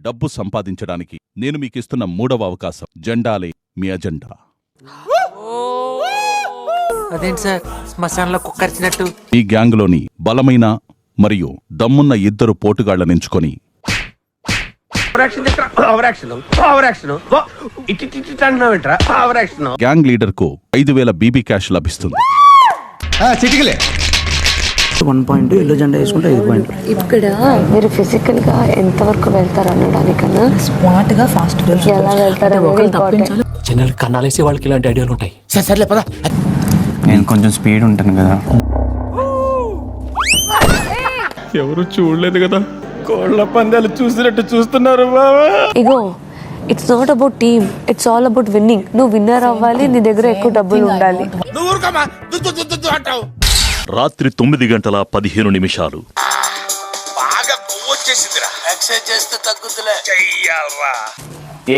డబ్బు సంపాదించడానికి నేను మీకిస్తున్న 3వ అవకాశం. జెండాలే మీ అజెండా. అదేంటి సార్ శ్మశానంలో కుక్కర్చినట్టు? ఈ గ్యాంగ్లోని బలమైన మరియు దమ్మున్న 2 పోటుగాళ్లనెంచుకొని గ్యాంగ్ లీడర్కు 5,000 బీబీ క్యాష్ లభిస్తుంది. 1 ఎల్లో జెండా వేసుకుంటే 5 పాయింట్లు. ఇక్కడ మీరు ఫిజికల్ గా ఎంత వరకు వెళ్తారు అనడానికన్నా స్మార్ట్ గా ఫాస్ట్ గా ఎలా వెళ్తారు జనరల్ కన్నాలేసి వాళ్ళకి ఇలాంటి ఐడియాలు ఉంటాయి. సర్లే పద. నేను కొంచెం స్పీడ్ ఉంటాను కదా. ఎవరు చూడలేదు కదా, కోళ్ల పందాలు చూసినట్టు చూస్తున్నారు బాబా. ఇగో it's not about team, it's all about winning. నువ్వు విన్నర్ అవ్వాలి, నీ దగ్గర ఎక్కువ డబ్బులు ఉండాలి. రాత్రి 9 గంటల 15 నిమిషాలు. బాగా కొవ్వొచ్చేసిందిరా. ఎక్సర్సైజ్ చేస్తే తగ్గుతులే. చెయ్యాలరా.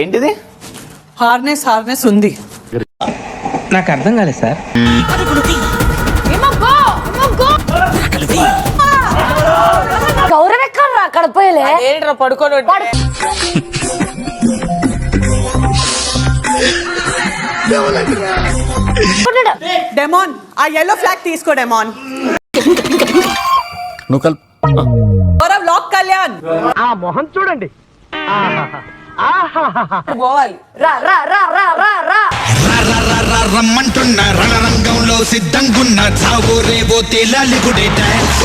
ఏంటిది? హార్నెస్ ఉంది. నాకు అర్థం కాలేదు సార్. గౌరవెక్కర్రా అక్కడ పోయలే పడుకోను. డెమాన్ ఆ yellow ఫ్లాగ్ తీసుకో డెమాన్. గౌరవ్ లాక్ కళ్యాణ్. ఆ మొహం చూడండి. గోవాలి. రా రా రా రా రా రా రమ్మంటున్న రణరంగంలో సిద్ధంగున్న చావో రేవో తేలాలి గుడే dance.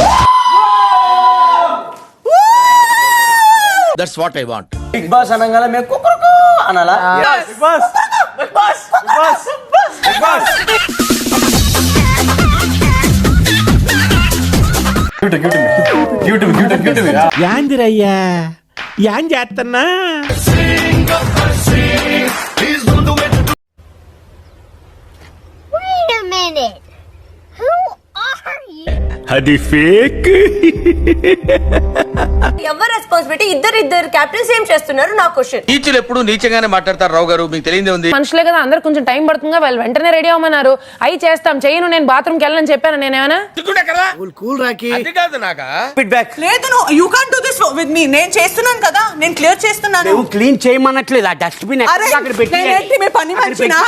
That's what I want. Bigg Boss అనగానే మేము కుకురుకు అనాలా? యాందిరయ్యా యాన్ చేస్తున్నా. Wait a minute. Who are you? అది ఫేక్. ఎవరు రెస్పాన్సిబిలిటీ? ఇద్దరు కెప్టెన్స్ ఏం చేస్తున్నారు? నా క్వశ్చన్. నీచులు ఎప్పుడు నీచంగానే మాట్లాడతారు రావు గారు, మీకు తెలియదే ఉంది. మనుషులే కదా, అందరు కొంచెం టైం పడుతుందిగా. వాళ్ళు వెంటనే రెడీ అవ్వమన్నారు. అయి చేస్తాం, చేయను, నేను బాత్రూమ్కి వెళ్ళని చెప్పాను. నేనేమన్నా అది కాదు నాకా ఫీడ్బ్యాక్ లేదు, you can't do this with me. నేను చేస్తున్నాను కదా, నేను క్లియర్ చేస్తున్నాను. నువ్వు క్లీన్ చేయమనట్లేదు. ఆ డస్ట్బిన్ అక్కడ పెట్టి నేనేంటి మీ పని మనిషినా?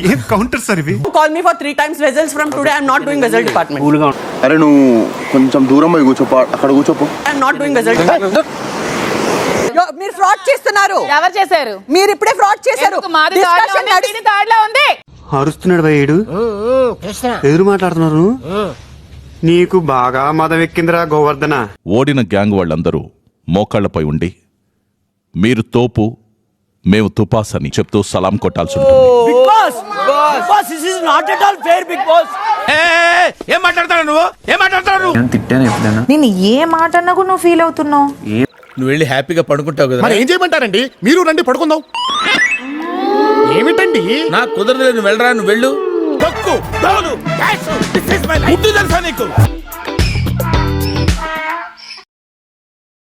ఏం కౌంటర్ సార్ ఇవి? Call me for 3 times results from today. I'm not doing result department. అరే నువ్వు కొంచెం దూరం పోయి కూర్చోపో, అక్కడ కూర్చోపో. I'm not doing result department. మీరు ఫ్రాడ్ చేస్తున్నారు. ఎవరు చేశారు? మీరు ఇప్పుడే ఫ్రాడ్ చేశారు. అరుస్తున్నాడు భయ్యుడు. ఎదురు మాట్లాడుతున్నారు. నీకు బాగా మదం ఎక్కిందిరా గోవర్ధన. ఓడిన గ్యాంగ్ వాళ్ళందరూ మోకాళ్లపై ఉండి మీరు తోపు మేము తుపాసని చెప్తూ సలాం కొట్టాల్సి ఉంటుంది. ఏం మాట్లాడతాడు నువ్వు? ఏం మాట్లాడతాడు? తిట్టాను ఎప్పుడైనా? నేను ఏ మాట అన్నా కూడా నువ్వు ఫీల్ అవుతున్నావు. నువ్వు వెళ్ళి హ్యాపీగా పడుకుంటావు కదా. మరి ఏం చేయమంటారండి? మీరు రండి పడుకుందాం. ఏమిటండి? నాకు కుదరలేదు, నువ్వు వెళ్ళరా. నువ్వు వెళ్ళు. తెలుసా నీకు?